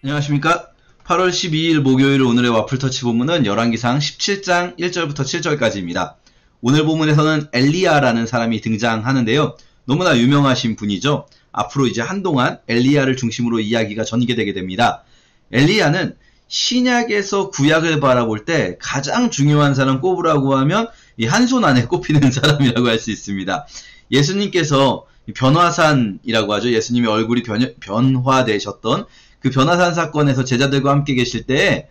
안녕하십니까. 8월 12일 목요일 오늘의 와플터치 본문은 열왕기상 17장 1절부터 7절까지입니다. 오늘 본문에서는 엘리야라는 사람이 등장하는데요. 너무나 유명하신 분이죠. 앞으로 이제 한동안 엘리야를 중심으로 이야기가 전개되게 됩니다. 엘리야는 신약에서 구약을 바라볼 때 가장 중요한 사람 꼽으라고 하면 이 한 손 안에 꼽히는 사람이라고 할 수 있습니다. 예수님께서 변화산이라고 하죠. 예수님의 얼굴이 변화되셨던 그 변화산 사건에서 제자들과 함께 계실 때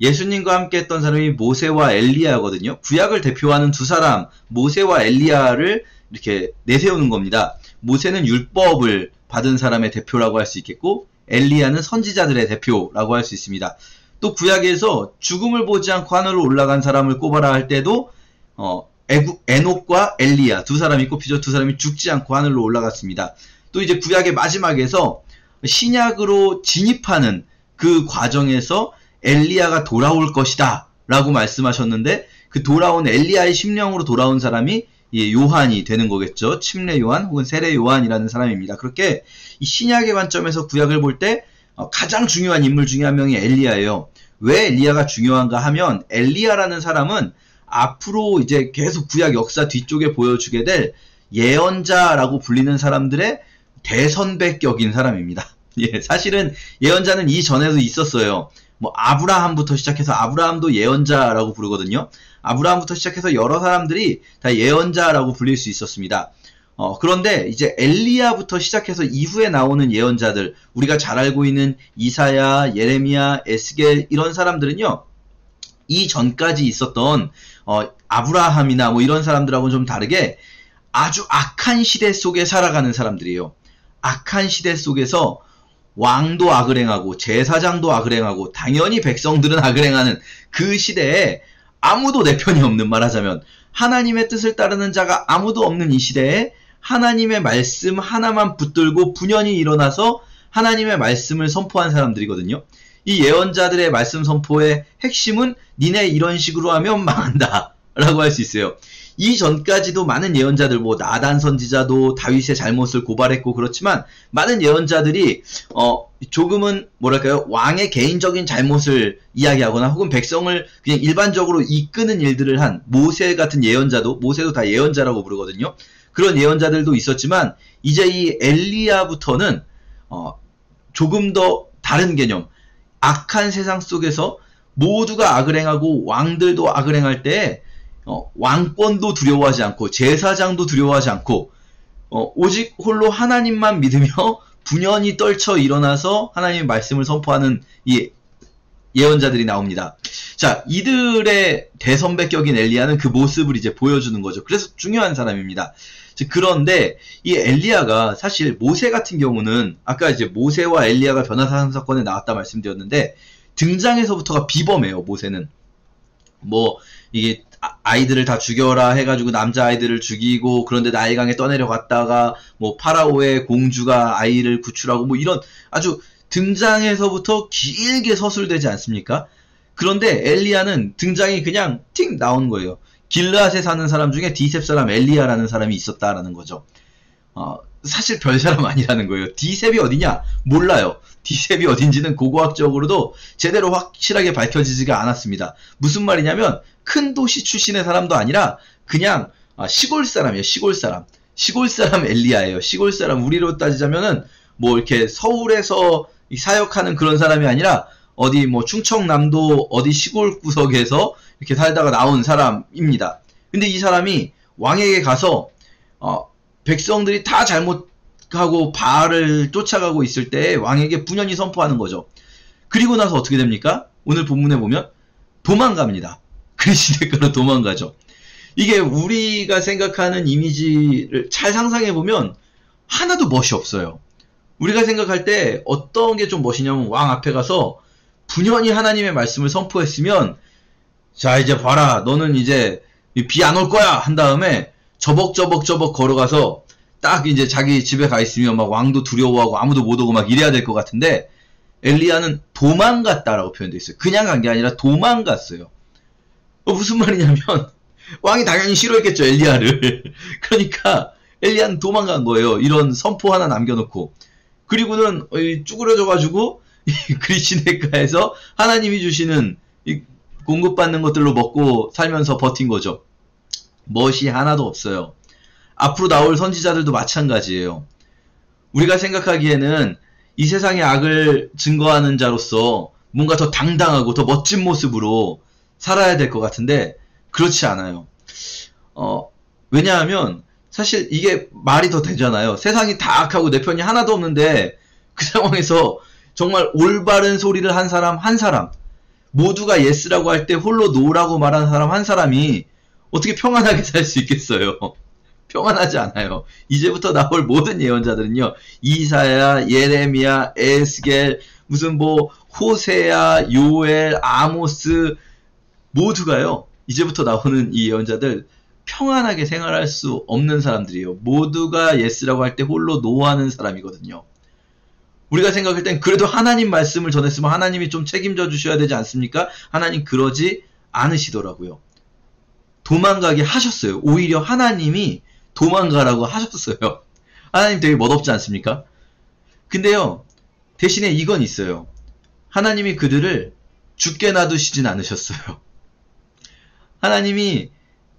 예수님과 함께 했던 사람이 모세와 엘리야거든요. 구약을 대표하는 두 사람, 모세와 엘리야를 이렇게 내세우는 겁니다. 모세는 율법을 받은 사람의 대표라고 할 수 있겠고, 엘리야는 선지자들의 대표라고 할 수 있습니다. 또 구약에서 죽음을 보지 않고 하늘로 올라간 사람을 꼽아라 할 때도 에녹과 엘리야 두 사람이 꼽히죠. 두 사람이 죽지 않고 하늘로 올라갔습니다. 또 이제 구약의 마지막에서 신약으로 진입하는 그 과정에서 엘리야가 돌아올 것이다 라고 말씀하셨는데, 그 돌아온 엘리야의 심령으로 돌아온 사람이 요한이 되는 거겠죠. 침례 요한 혹은 세례 요한이라는 사람입니다. 그렇게 이 신약의 관점에서 구약을 볼 때 가장 중요한 인물 중에 한 명이 엘리야예요. 왜 엘리야가 중요한가 하면, 엘리야라는 사람은 앞으로 이제 계속 구약 역사 뒤쪽에 보여주게 될 예언자라고 불리는 사람들의 대선배격인 사람입니다. 예, 사실은 예언자는 이전에도 있었어요. 뭐 아브라함부터 시작해서, 아브라함도 예언자라고 부르거든요. 아브라함부터 시작해서 여러 사람들이 다 예언자라고 불릴 수 있었습니다. 그런데 이제 엘리야부터 시작해서 이후에 나오는 예언자들, 우리가 잘 알고 있는 이사야, 예레미야, 에스겔 이런 사람들은요, 이전까지 있었던 아브라함이나 뭐 이런 사람들하고는 좀 다르게 아주 악한 시대 속에 살아가는 사람들이에요. 악한 시대 속에서 왕도 악을 행하고 제사장도 악을 행하고 당연히 백성들은 악을 행하는 그 시대에 아무도 내 편이 없는, 말하자면 하나님의 뜻을 따르는 자가 아무도 없는 이 시대에 하나님의 말씀 하나만 붙들고 분연히 일어나서 하나님의 말씀을 선포한 사람들이거든요. 이 예언자들의 말씀 선포의 핵심은 니네 이런 식으로 하면 망한다 라고 할 수 있어요. 이전까지도 많은 예언자들, 뭐 나단 선지자도 다윗의 잘못을 고발했고 그렇지만, 많은 예언자들이 조금은 뭐랄까요, 왕의 개인적인 잘못을 이야기하거나 혹은 백성을 그냥 일반적으로 이끄는 일들을 한 모세 같은 예언자도, 모세도 다 예언자라고 부르거든요. 그런 예언자들도 있었지만, 이제 이 엘리야부터는 조금 더 다른 개념, 악한 세상 속에서 모두가 악을 행하고 왕들도 악을 행할 때 왕권도 두려워하지 않고 제사장도 두려워하지 않고 오직 홀로 하나님만 믿으며 분연히 떨쳐 일어나서 하나님의 말씀을 선포하는 이 예언자들이 나옵니다. 자, 이들의 대선배격인 엘리야는 그 모습을 이제 보여주는 거죠. 그래서 중요한 사람입니다. 그런데 이 엘리야가 사실 모세 같은 경우는 아까 이제 모세와 엘리야가 변화산 사건에 나왔다 말씀드렸는데, 등장에서부터가 비범해요. 모세는 뭐 이게 아이들을 다 죽여라 해가지고 남자아이들을 죽이고, 그런데 나일강에 떠내려갔다가 뭐 파라오의 공주가 아이를 구출하고 뭐 이런 아주 등장에서부터 길게 서술되지 않습니까? 그런데 엘리야는 등장이 그냥 틱 나온 거예요. 길르앗에 사는 사람 중에 디셉 사람 엘리야라는 사람이 있었다라는 거죠. 사실 별 사람 아니라는 거예요. 디셉이 어디냐? 몰라요. 디셉이 어딘지는 고고학적으로도 제대로 확실하게 밝혀지지가 않았습니다. 무슨 말이냐면, 큰 도시 출신의 사람도 아니라 그냥 시골 사람이에요. 시골 사람. 시골 사람 엘리야예요. 시골 사람, 우리로 따지자면은 뭐 이렇게 서울에서 사역하는 그런 사람이 아니라 어디 뭐 충청남도 어디 시골 구석에서 이렇게 살다가 나온 사람입니다. 근데 이 사람이 왕에게 가서 백성들이 다 잘못하고 바알을 쫓아가고 있을 때 왕에게 분연히 선포하는 거죠. 그리고 나서 어떻게 됩니까? 오늘 본문에 보면 도망갑니다. 그리시네가로 도망가죠. 이게 우리가 생각하는 이미지를 잘 상상해보면 하나도 멋이 없어요. 우리가 생각할 때 어떤 게 좀 멋이냐면, 왕 앞에 가서 분연히 하나님의 말씀을 선포했으면, 자 이제 봐라, 너는 이제 비 안 올 거야 한 다음에 저벅저벅 걸어가서 딱 이제 자기 집에 가 있으면 막 왕도 두려워하고 아무도 못 오고 막 이래야 될 것 같은데, 엘리야는 도망갔다라고 표현되어 있어요. 그냥 간 게 아니라 도망갔어요. 무슨 말이냐면, 왕이 당연히 싫어했겠죠, 엘리야를. 그러니까 엘리야는 도망간 거예요. 이런 선포 하나 남겨놓고. 그리고는 쭈그려져가지고 그리시네가에서 하나님이 주시는 공급받는 것들로 먹고 살면서 버틴 거죠. 멋이 하나도 없어요. 앞으로 나올 선지자들도 마찬가지예요. 우리가 생각하기에는 이 세상의 악을 증거하는 자로서 뭔가 더 당당하고 더 멋진 모습으로 살아야 될 것 같은데 그렇지 않아요. 왜냐하면 사실 이게 말이 더 되잖아요. 세상이 다 악하고 내 편이 하나도 없는데 그 상황에서 정말 올바른 소리를 한 사람 한 사람, 모두가 예스라고 할 때 홀로 노라고 말하는 사람 한 사람이 어떻게 평안하게 살 수 있겠어요? 평안하지 않아요. 이제부터 나올 모든 예언자들은요, 이사야, 예레미야, 에스겔, 무슨 뭐 호세야, 요엘, 아모스 모두가요, 이제부터 나오는 이 예언자들 평안하게 생활할 수 없는 사람들이에요. 모두가 예스라고 할 때 홀로 노하는 사람이거든요. 우리가 생각할 땐 그래도 하나님 말씀을 전했으면 하나님이 좀 책임져 주셔야 되지 않습니까? 하나님 그러지 않으시더라고요. 도망가게 하셨어요. 오히려 하나님이 도망가라고 하셨어요. 하나님 되게 멋없지 않습니까? 근데요, 대신에 이건 있어요. 하나님이 그들을 죽게 놔두시진 않으셨어요. 하나님이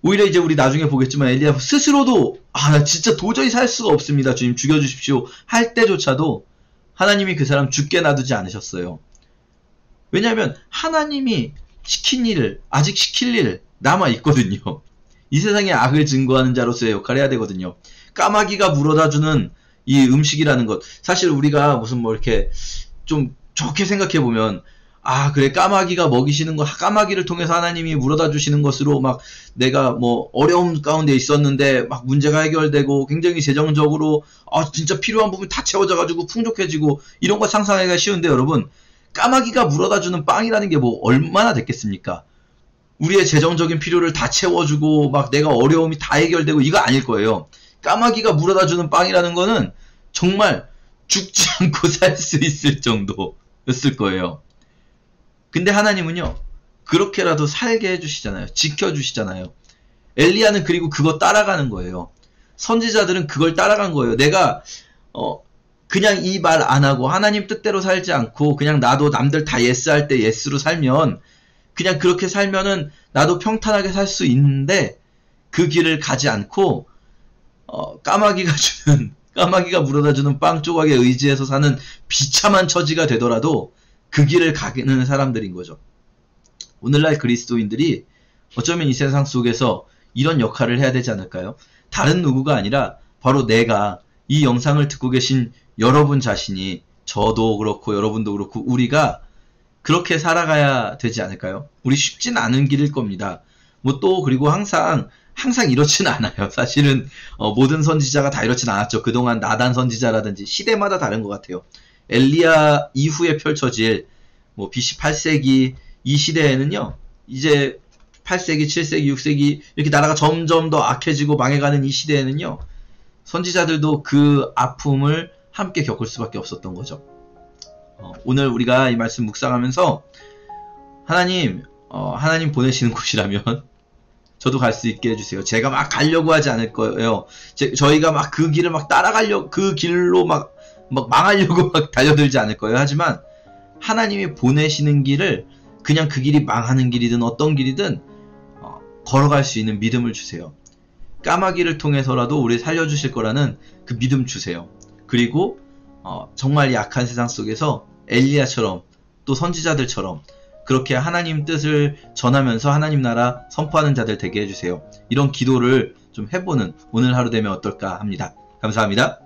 오히려 이제 우리 나중에 보겠지만 엘리야 스스로도 나 진짜 도저히 살 수가 없습니다. 주님 죽여주십시오 할 때조차도 하나님이 그 사람 죽게 놔두지 않으셨어요. 왜냐하면 하나님이 시킨 일을, 아직 시킬 일 남아있거든요. 이 세상의 악을 증거하는 자로서의 역할을 해야 되거든요. 까마귀가 물어다주는 이 음식이라는 것, 사실 우리가 무슨 뭐 이렇게 좀 좋게 생각해보면 그래, 까마귀가 먹이시는 거, 까마귀를 통해서 하나님이 물어다 주시는 것으로 막 내가 뭐 어려움 가운데 있었는데 막 문제가 해결되고 굉장히 재정적으로 진짜 필요한 부분 다 채워져가지고 풍족해지고 이런 거 상상하기가 쉬운데 여러분, 까마귀가 물어다 주는 빵이라는 게 뭐 얼마나 됐겠습니까? 우리의 재정적인 필요를 다 채워주고 막 내가 어려움이 다 해결되고 이거 아닐 거예요. 까마귀가 물어다 주는 빵이라는 거는 정말 죽지 않고 살 수 있을 정도였을 거예요. 근데 하나님은요, 그렇게라도 살게 해주시잖아요. 지켜주시잖아요. 엘리야는 그리고 그거 따라가는 거예요. 선지자들은 그걸 따라간 거예요. 내가 그냥 이 말 안 하고 하나님 뜻대로 살지 않고 그냥 나도 남들 다 예스 할 때 예스로 살면, 그냥 그렇게 살면은 나도 평탄하게 살 수 있는데 그 길을 가지 않고 까마귀가 물어다 주는 빵 조각에 의지해서 사는 비참한 처지가 되더라도 그 길을 가는 사람들인 거죠. 오늘날 그리스도인들이 어쩌면 이 세상 속에서 이런 역할을 해야 되지 않을까요? 다른 누구가 아니라 바로 내가, 이 영상을 듣고 계신 여러분 자신이, 저도 그렇고 여러분도 그렇고 우리가 그렇게 살아가야 되지 않을까요? 우리 쉽진 않은 길일 겁니다. 뭐 또 그리고 항상 이렇진 않아요. 사실은 모든 선지자가 다 이렇진 않았죠. 그동안 나단 선지자라든지 시대마다 다른 것 같아요. 엘리야 이후에 펼쳐질 뭐 BC 8세기 이 시대에는요, 이제 8세기, 7세기, 6세기 이렇게 나라가 점점 더 악해지고 망해가는 이 시대에는요, 선지자들도 그 아픔을 함께 겪을 수밖에 없었던 거죠. 오늘 우리가 이 말씀 묵상하면서 하나님 보내시는 곳이라면 저도 갈 수 있게 해주세요. 제가 막 가려고 하지 않을 거예요. 저희가 막 그 길을 막 따라가려고, 그 길로 막 망하려고 막 달려들지 않을 거예요. 하지만 하나님이 보내시는 길을 그냥 그 길이 망하는 길이든 어떤 길이든 걸어갈 수 있는 믿음을 주세요. 까마귀를 통해서라도 우리 살려주실 거라는 그 믿음 주세요. 그리고 정말 약한 세상 속에서 엘리야처럼 또 선지자들처럼 그렇게 하나님 뜻을 전하면서 하나님 나라 선포하는 자들 되게 해주세요. 이런 기도를 좀 해보는 오늘 하루 되면 어떨까 합니다. 감사합니다.